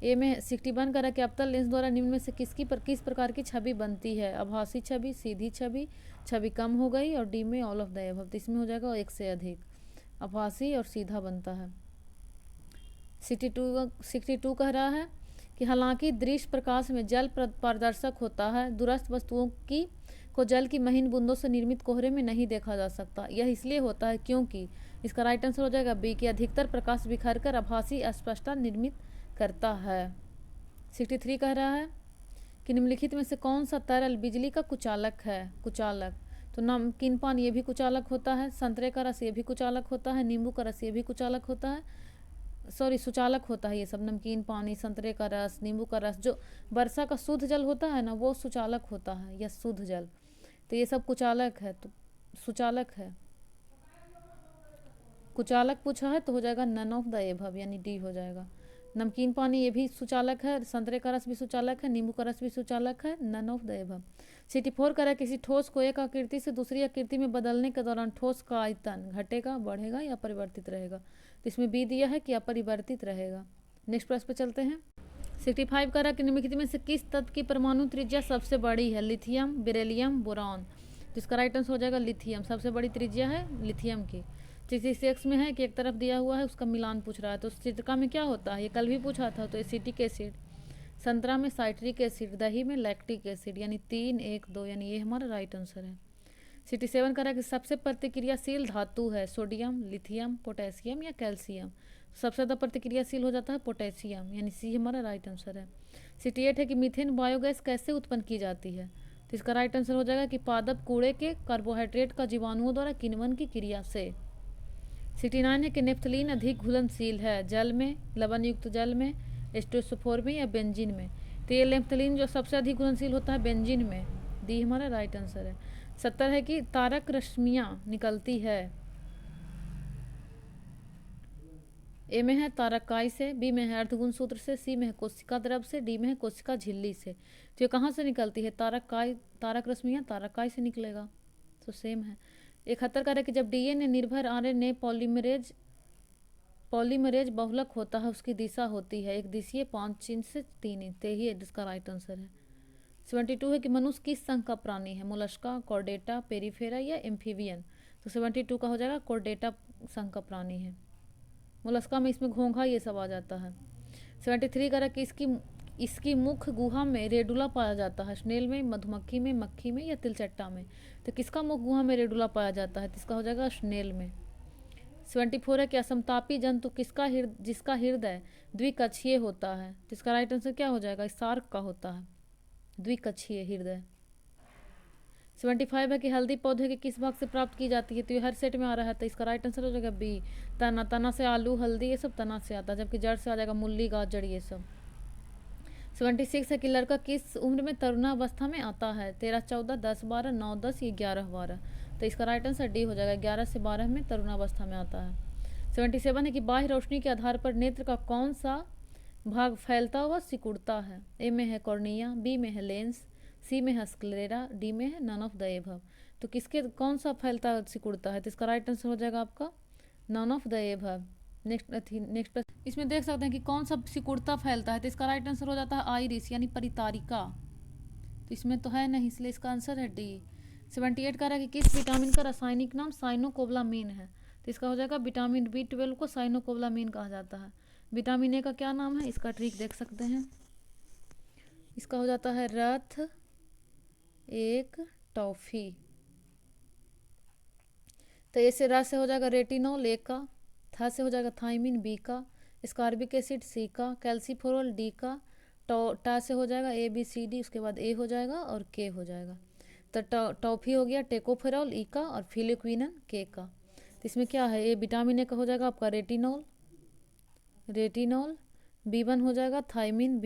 ए में 61 करा कि अवतल लेंस द्वारा निम्न में से किस प्रकार की छवि बनती है। आभासी छवि, सीधी छवि, छवि कम हो गई, और डी में ऑल ऑफ द एबव। तो इसमें हो जाएगा 1 से अधिक, आभासी और सीधा बनता है। 62 कह रहा है कि हालांकि दृश्य प्रकाश में जल पारदर्शक होता है, दूरस्थ वस्तुओं की को जल की महीन बूंदों से निर्मित कोहरे में नहीं देखा जा सकता। यह इसलिए होता है क्योंकि, इसका राइट आंसर हो जाएगा बी, कि अधिकतर प्रकाश बिखर कर आभासी अस्पष्टता निर्मित करता है। 63 कह रहा है कि निम्नलिखित में से कौन सा तरल बिजली का कुचालक है। कुचालक, तो नमकीन पानी ये भी कुचालक होता है, संतरे का रस ये भी कुचालक होता है, नींबू का रस ये भी कुचालक होता है, सॉरी सुचालक होता है ये सब। नमकीन पानी, संतरे का रस, नींबू का रस, जो वर्षा का शुद्ध जल होता है ना वो सुचालक होता है, या शुद्ध जल। तो ये सब कुचालक है, तो सुचालक है। कुचालक पूछा है तो हो जाएगा नन ऑफ द एबव, यानी डी हो जाएगा। नमकीन पानी ये भी सुचालक है, संतरे का रस भी सुचालक है, नींबू का रस भी सुचालक है, नन ऑफ द एबव। 64 कह रहा है किसी ठोस को एक आकृति से दूसरी आकृति में बदलने के दौरान ठोस का आयतन घटेगा, बढ़ेगा या परिवर्तित रहेगा। तो इसमें बी दिया है कि अपरिवर्तित रहेगा। नेक्स्ट प्रश्न पे चलते हैं। 65 कह रहा है कि निम्नलिखित में से किस तत्व की परमाणु त्रिज्या सबसे बड़ी है। Lithium, beryllium, boron. जिसका राइट आंसर हो जाएगा लिथियम, सबसे बड़ी त्रिज्या है लिथियम की। 66 में है कि एक तरफ दिया हुआ है उसका मिलान पूछ रहा है। तो सिरका में क्या होता है, ये कल भी पूछा था, तो एसिटिक एसिड। संतरा में साइट्रिक एसिड, दही में लैक्टिक एसिड, यानी 3, 1, 2, यानी ये हमारा राइट आंसर है। 67 कह रहा है कि सबसे प्रतिक्रियाशील धातु है सोडियम, लिथियम, पोटेशियम या कैल्शियम। सबसे ज़्यादा प्रतिक्रियाशील हो जाता है पोटेशियम, यानी सी हमारा राइट आंसर है। 68 है कि मीथेन बायोगैस कैसे उत्पन्न की जाती है, तो इसका राइट आंसर हो जाएगा कि पादप कूड़े के कार्बोहाइड्रेट का जीवाणुओं द्वारा किण्वन की क्रिया से। 69 है कि नेफ्थलीन अधिक घुलनशील है जल में, लवण युक्त जल में, एस्टोसोफोर में या बेंजीन में, तो ये नेफ्थलीन जो सबसे अधिक घुलनशील होता है बेंजीन में, डी हमारा राइट आंसर है। 70 है कि तारक रश्मियाँ निकलती है, ए में है तारकाई से, बी में है अर्धगुण सूत्र से, सी में है कोशिका द्रव से, डी में है कोशिका झिल्ली से। तो ये कहाँ से निकलती है, तारकाई, तारक रश्मियाँ तारकाई से निकलेगा, तो सेम है। 71 का है कि जब डीएनए निर्भर आरएनए पॉलीमरेज बहुलक होता है उसकी दिशा होती है एक दिशीय 5 इंच से 3 इंच, ही है जिसका राइट आंसर है। 72 है कि मनुष्य किस संघ का प्राणी है, मोलस्का, कॉर्डेटा, पेरीफेरा या एम्फीबियन, तो 72 का हो जाएगा कॉर्डेटा संघ का प्राणी है। मोलस्का में इसमें घोंघा ये सब आ जाता है। 73 का कि इसकी मुख्य गुहा में रेडुला पाया जाता है, स्नेल में, मधुमक्खी में, मक्खी में या तिलचट्टा में, तो किसका मुख्य गुहा में रेडुला पाया जाता है, तो इसका हो जाएगा स्नेल में। 74 है कि असमतापी जंतु जिसका हृदय द्विकक्षीय होता है, तो इसका राइट आंसर क्या हो जाएगा, शार्क का होता है द्विकक्षीय हृदय। 75 है कि हल्दी पौधे के किस भाग से प्राप्त की जाती है, तो ये हर सेट में आ रहा है, तो इसका राइट आंसर हो जाएगा बी, तना। तना से आलू, हल्दी ये सब तना से आता है, जबकि जड़ से आ जाएगा मूली, गाजर ये सब। 76 है कि लड़का किस उम्र में तरुणावस्था में आता है, 13, 14, 10, 12, 9, 10 या 11, 12, तो इसका राइट आंसर डी हो जाएगा, 11 से 12 में तरुणावस्था में आता है। 77 है कि बाह्य रोशनी के आधार पर नेत्र का कौन सा भाग फैलता हुआ सिकुड़ता है, ए में है कॉर्निया, बी में है लेंस, सी में है स्क्लेरा, डी में है नन ऑफ द एबव, तो किसके कौन सा फैलता सिकुड़ता है, तो इसका राइट आंसर हो जाएगा आपका none of the above. Next इसमें देख सकते हैं कि कौन सा सिकुड़ता फैलता है, तो इसका राइट आंसर हो जाता है आइरिस यानी परितारिका, तो इसमें तो है नहीं इसलिए इसका आंसर है डी। 78 कह रहा है कि किस विटामिन का रासायनिक नाम साइनोकोबलामीन है, तो इसका हो जाएगा विटामिन B12 को साइनोकोबलामीन कहा जाता है। विटामिन ए का क्या नाम है, इसका ट्रिक देख सकते हैं, इसका हो जाता है रथ एक टॉफी, तो ए से रथ से हो जाएगा रेटिनॉल ए का, था से हो जाएगा थाइमिन बी का, स्कारबिक एसिड सी का, कैल्सीफोरॉल डी का, टा से हो जाएगा ABCD, उसके बाद ए हो जाएगा और के हो जाएगा, तो टॉफी हो गया टेकोफेरॉल ई का और फिलिक्विनन के का, तो इसमें क्या है, ये विटामिन ए का हो जाएगा आपका रेटिनॉल, B1 हो जाएगा थाइमिन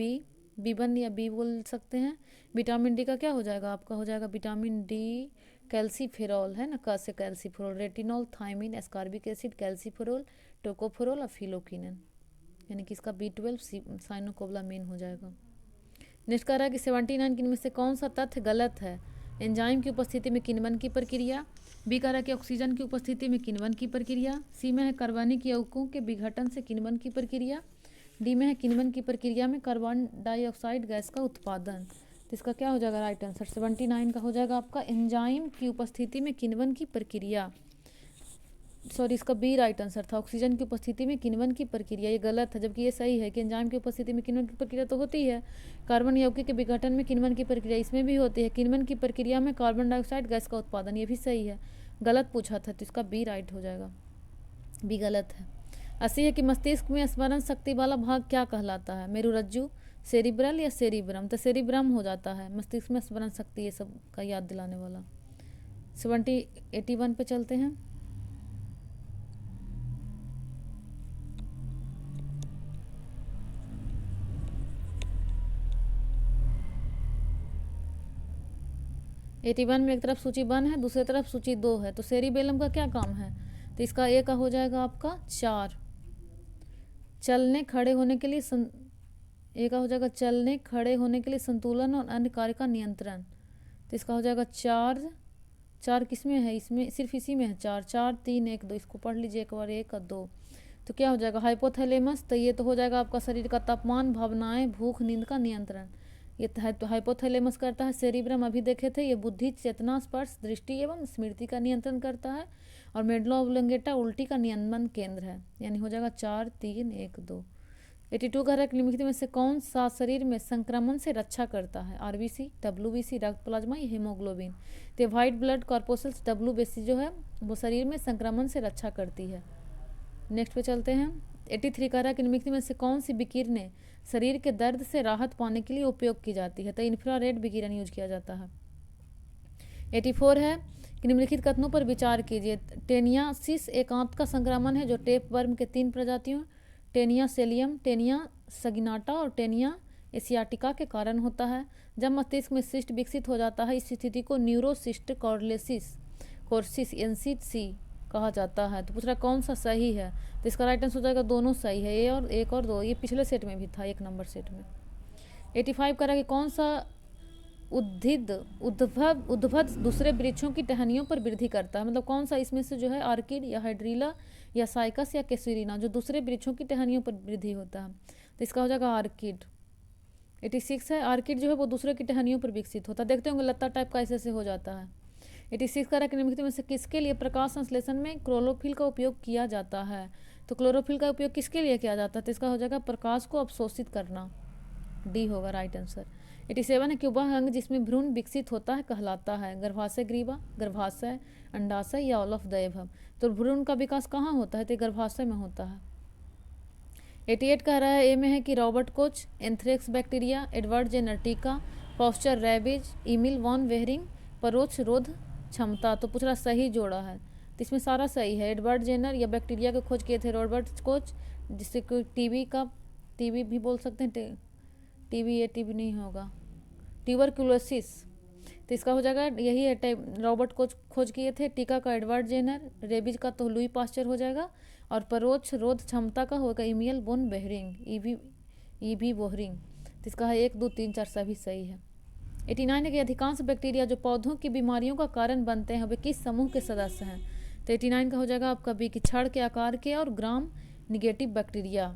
B1 या बी बोल सकते हैं। विटामिन डी का क्या हो जाएगा आपका, हो जाएगा विटामिन डी कैल्सीफेरॉल है ना, का से calciferol, retinol, thymine, ascorbic acid, calciferol, tocopherol और फिलोक्विनन, यानी कि इसका B12 साइनोकोबलामीन हो जाएगा। नेक्स्ट कह रहा है कि 79 इनमें से कौन सा तथ्य गलत है, एंजाइम की उपस्थिति में किण्वन की प्रक्रिया, बी कह रहा है कि ऑक्सीजन की उपस्थिति में किण्वन की प्रक्रिया, सी में है कार्बनिक यौगिकों के विघटन से किण्वन की प्रक्रिया, डी में है किण्वन की प्रक्रिया में कार्बन डाइऑक्साइड गैस का उत्पादन, तो इसका क्या हो जाएगा राइट आंसर, 79 का हो जाएगा आपका एंजाइम की उपस्थिति में किण्वन की प्रक्रिया, सॉरी इसका बी राइट आंसर था, ऑक्सीजन की उपस्थिति में किण्वन की प्रक्रिया, ये गलत है, जबकि ये सही है कि एंजाइम की उपस्थिति में किण्वन की प्रक्रिया तो होती है, कार्बन यौगिक के विघटन में किण्वन की प्रक्रिया इसमें भी होती है, किण्वन की प्रक्रिया में कार्बन डाइऑक्साइड गैस का उत्पादन, ये भी सही है, गलत पूछा था, तो इसका बी राइट हो जाएगा, बी गलत है। 80 है कि मस्तिष्क में स्मरण शक्ति वाला भाग क्या कहलाता है, मेरुरज्जु, सेरिब्रल या सेरिब्रम, तो सेरिब्रम हो जाता है, मस्तिष्क में स्मरण शक्ति ये सब का याद दिलाने वाला। 81 पे चलते हैं। एटी वन में एक तरफ सूची 1 है, दूसरी तरफ सूची 2 है, तो सेरिबेलम का क्या काम है, तो इसका ए का हो जाएगा आपका 4, चलने खड़े होने के लिए ए का हो जाएगा चलने खड़े होने के लिए संतुलन और अन्य कार्य का नियंत्रण, तो इसका हो जाएगा 4 किस में है, इसमें सिर्फ इसी में है 4, 4, 3, 1, 2, इसको पढ़ लीजिए एक बार, 1 और 2, तो क्या हो जाएगा हाइपोथैलेमस, तो ये तो हो जाएगा आपका शरीर का तापमान, भावनाएं, भूख, नींद का नियंत्रण, ये हाइपोथैलेमस करता है। सेरिब्रम अभी देखे थे, ये बुद्धि, चेतना, स्पर्श, दृष्टि एवं स्मृति का नियंत्रण करता है, और मेडुला ऑब्लोंगेटा उल्टी का नियंत्रण केंद्र है, यानी हो जाएगा 4, 3, 1, 2। 82 का निम्नलिखित में से कौन सा शरीर में संक्रमण से रक्षा करता है, RBC, WBC, रक्त प्लाज्मा या हीमोग्लोबिन, तो व्हाइट ब्लड कॉर्पोसल्स WBC जो है वो शरीर में संक्रमण से रक्षा करती है। नेक्स्ट पे चलते हैं। 83 कह रहा है कि निम्नलिखित में से कौन सी विकिरणें शरीर के दर्द से राहत पाने के लिए उपयोग की जाती है, तो इंफ्रारेड विकिरण यूज किया जाता है। 84 है कि निम्नलिखित कथनों पर विचार कीजिए। टेनियासिस एक आंत का संक्रमण है जो टेप वर्म के 3 प्रजातियों टेनिया सेलियम, टेनिया सगिनाटा और टेनिया एशियाटिका के कारण होता है। जब मस्तिष्क में सिस्ट विकसित हो जाता है इस स्थिति को न्यूरोसिस्ट कोर्सिस NCC कहा जाता है। तो पूछ रहा कौन सा सही है, तो इसका राइट आंसर हो जाएगा दोनों सही है, ए और 1 और 2। ये पिछले सेट में भी था, 1 नंबर सेट में। 85 कह रहा है कि कौन सा उद्भव दूसरे वृक्षों की टहनियों पर वृद्धि करता है, मतलब कौन सा इसमें से जो है आर्किड या हाइड्रीला या साइकस या केसुरिना जो दूसरे वृक्षों की टहनियों पर वृद्धि होता है, तो इसका हो जाएगा आर्किड। 86 है आर्किड जो है वो दूसरे की टहनियों पर विकसित होता है, देखते होंगे लता टाइप का ऐसे हो जाता है। 86 का निम्नलिखित में से किसके लिए प्रकाश संश्लेषण में क्लोरोफिल का उपयोग किया जाता है, तो क्लोरोफिल का उपयोग किसके लिए किया जाता है, तो इसका हो जाएगा प्रकाश को अवशोषित करना, डी होगा राइट आंसर। 87 है कि वह अंग जिसमें भ्रूण विकसित होता है कहलाता है गर्भाशय ग्रीवा, गर्भाशय, अंडाशय या ऑल ऑफ द एबव, तो भ्रूण का विकास कहाँ होता है, तो गर्भाशय में होता है। 88 कह रहा है ए में है कि Robert Koch, anthrax bacteria, Edward Jenner टीका, Pasteur rabies, Emil von Behring परोक्ष रोध क्षमता, तो पूछ रहा सही जोड़ा है, तो इसमें सारा सही है। एडवर्ड जेनर या बैक्टीरिया की खोज किए थे रॉबर्ट कोच, जिससे कोई टीबी भी बोल सकते हैं, टीबी नहीं होगा, ट्यूबरकुलोसिस, तो इसका हो जाएगा यही है, रॉबर्ट कोच खोज किए थे। टीका का एडवर्ड जेनर, रेबीज का तो लुई पास्चर हो जाएगा, और परोक्ष रोध क्षमता का होगा इमियल बोन बेहरिंग, ईवी बोहरिंग, तो इसका है 1 2 3 4 सभी सही है। 89 है कि अधिकांश बैक्टीरिया जो पौधों की बीमारियों का कारण बनते हैं वे किस समूह के सदस्य हैं, तो 89 का हो जाएगा आपका बी कि छड़ के आकार के और ग्राम निगेटिव बैक्टीरिया।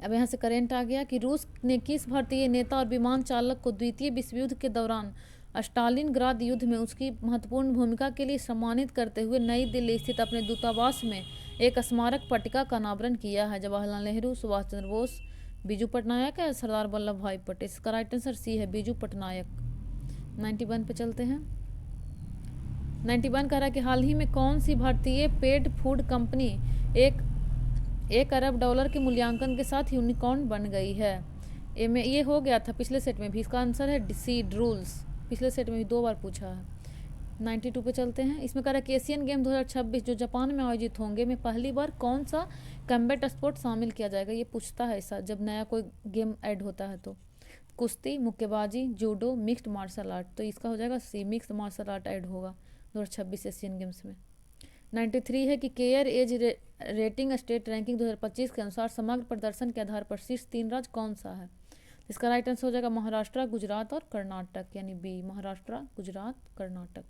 अब यहाँ से करेंट आ गया कि रूस ने किस भारतीय नेता और विमान चालक को द्वितीय विश्व युद्ध के दौरान स्टालिनग्राद युद्ध में उसकी महत्वपूर्ण भूमिका के लिए सम्मानित करते हुए नई दिल्ली स्थित अपने दूतावास में एक स्मारक पट्टिका का अनावरण किया है। जवाहरलाल नेहरू, सुभाष चंद्र बोस, बीजू पटनायक या सरदार वल्लभ भाई पटेल, इसका राइट आंसर सी है बीजू पटनायक। 91 पे चलते हैं। 91 कह रहा है कि हाल ही में कौन सी भारतीय पेट फूड कंपनी $1 अरब के मूल्यांकन के साथ यूनिकॉर्न बन गई है। ये हो गया था पिछले सेट में भी, इसका आंसर है सीड रूल्स, पिछले सेट में भी 2 बार पूछा है। 92 पे चलते हैं। इसमें कह रहा है कि एशियन गेम 2026 जो जापान में आयोजित होंगे में पहली बार कौन सा कम्बैट स्पोर्ट शामिल किया जाएगा, ये पूछता है ऐसा जब नया कोई गेम ऐड होता है, तो कुश्ती, मुक्केबाजी, जूडो, मिक्स्ड मार्शल आर्ट, तो इसका हो जाएगा C mixed martial art add होगा 2026 एशियन गेम्स में। 93 है कि CareEdge rating state ranking 2025 के अनुसार समग्र प्रदर्शन के आधार पर शीर्ष 3 राज्य कौन सा है, इसका राइट आंसर हो जाएगा महाराष्ट्र, गुजरात और कर्नाटक, यानी बी महाराष्ट्र, गुजरात, कर्नाटक।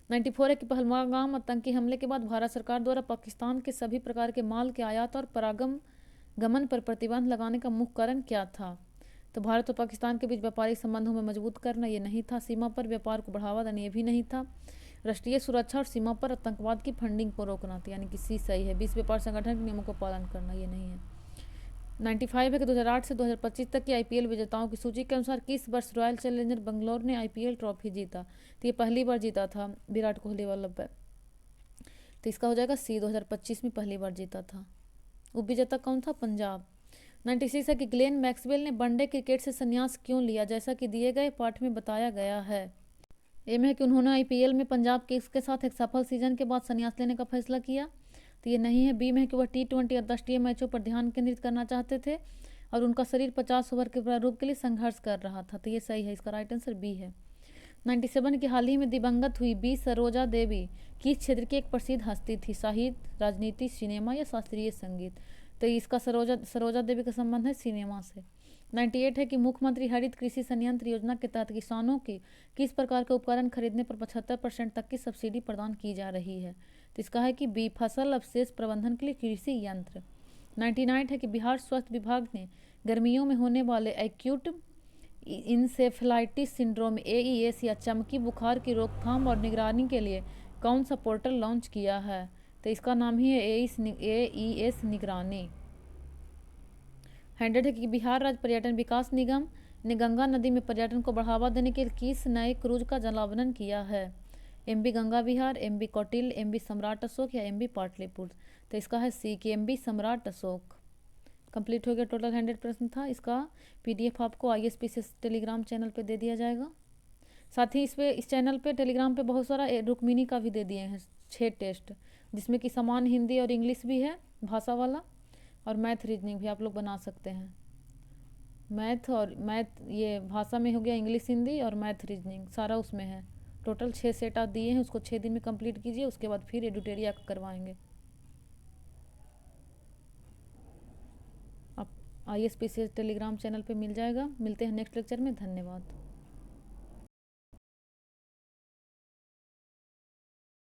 94 है कि पहलगाम आतंकी हमले के बाद भारत सरकार द्वारा पाकिस्तान के सभी प्रकार के माल के आयात और परागमन पर प्रतिबंध लगाने का मुख्य कारण क्या था, तो भारत और पाकिस्तान के बीच व्यापारिक संबंधों में मजबूत करना ये नहीं था, सीमा पर व्यापार को बढ़ावा देना ये भी नहीं था, राष्ट्रीय सुरक्षा और सीमा पर आतंकवाद की फंडिंग को रोकना था, यानी कि सी सही है, विश्व व्यापार संगठन के नियमों का पालन करना ये नहीं है। 95 है कि 2008 से 2025 तक की IPL विजेताओं की सूची के अनुसार किस वर्ष रॉयल चैलेंजर बेंगलोर ने IPL ट्रॉफी जीता, तो ये पहली बार जीता था विराट कोहली वाला, तो इसका हो जाएगा सी 2025 में पहली बार जीता था। उपविजेता कौन था, पंजाब। 96 है कि ग्लेन मैक्सवेल ने वनडे क्रिकेट से संन्यास क्यों लिया, जैसा कि दिए गए पाठ में बताया गया है। ए में है कि उन्होंने IPL में पंजाब किंग्स के साथ एक सफल सीजन के बाद संन्यास लेने का फैसला किया, तो ये नहीं है। बी में है कि वह T20 अंतर्राष्ट्रीय मैचों पर ध्यान केंद्रित करना चाहते थे और उनका शरीर 50 ओवर के प्रारूप के लिए संघर्ष कर रहा था, तो ये सही है, इसका राइट आंसर बी है। 97 की हाल ही में दिवंगत हुई बी सरोजा देवी किस क्षेत्र की एक प्रसिद्ध हस्ती थी, साहित्य, राजनीति, सिनेमा या शास्त्रीय संगीत, तो इसका सरोजा देवी का संबंध है सिनेमा से। 98 है कि मुख्यमंत्री हरित कृषि संयंत्र योजना के तहत किसानों की किस प्रकार के उपकरण खरीदने पर 75% तक की सब्सिडी प्रदान की जा रही है, तो इसका है कि बी फसल अवशेष प्रबंधन के लिए कृषि यंत्र। 99 है कि बिहार स्वास्थ्य विभाग ने गर्मियों में होने वाले एक्यूट इंसेफेलाइटिस सिंड्रोम AES या चमकी बुखार की रोकथाम और निगरानी के लिए कौन सा पोर्टल लॉन्च किया है, तो इसका नाम ही है AES निगरानी। 100 है कि बिहार राज्य पर्यटन विकास निगम ने गंगा नदी में पर्यटन को बढ़ावा देने के लिए किस नए क्रूज का जलावरण किया है, एमबी गंगा विहार, एमबी कौटिल्य, एमबी सम्राट अशोक या एमबी पाटलिपुत्र। तो इसका है सी कि एमबी सम्राट अशोक। कंप्लीट हो गया, टोटल 100 प्रश्न था। इसका पीडीएफ आपको ISPCS टेलीग्राम चैनल पे दे दिया जाएगा। साथ ही इस चैनल पे टेलीग्राम पे बहुत सारा रुक्मिनी का भी दे दिए हैं 6 टेस्ट, जिसमें कि समान हिंदी और इंग्लिश भी है भाषा वाला, और मैथ रीजनिंग भी आप लोग बना सकते हैं। मैथ ये भाषा में हो गया, इंग्लिश हिंदी और मैथ रीजनिंग सारा उसमें है। टोटल 6 सेट आप दिए हैं, उसको 6 दिन में कंप्लीट कीजिए, उसके बाद फिर एडुटेरिया करवाएंगे। आप ISPCS टेलीग्राम चैनल पे मिल जाएगा। मिलते हैं नेक्स्ट लेक्चर में। धन्यवाद।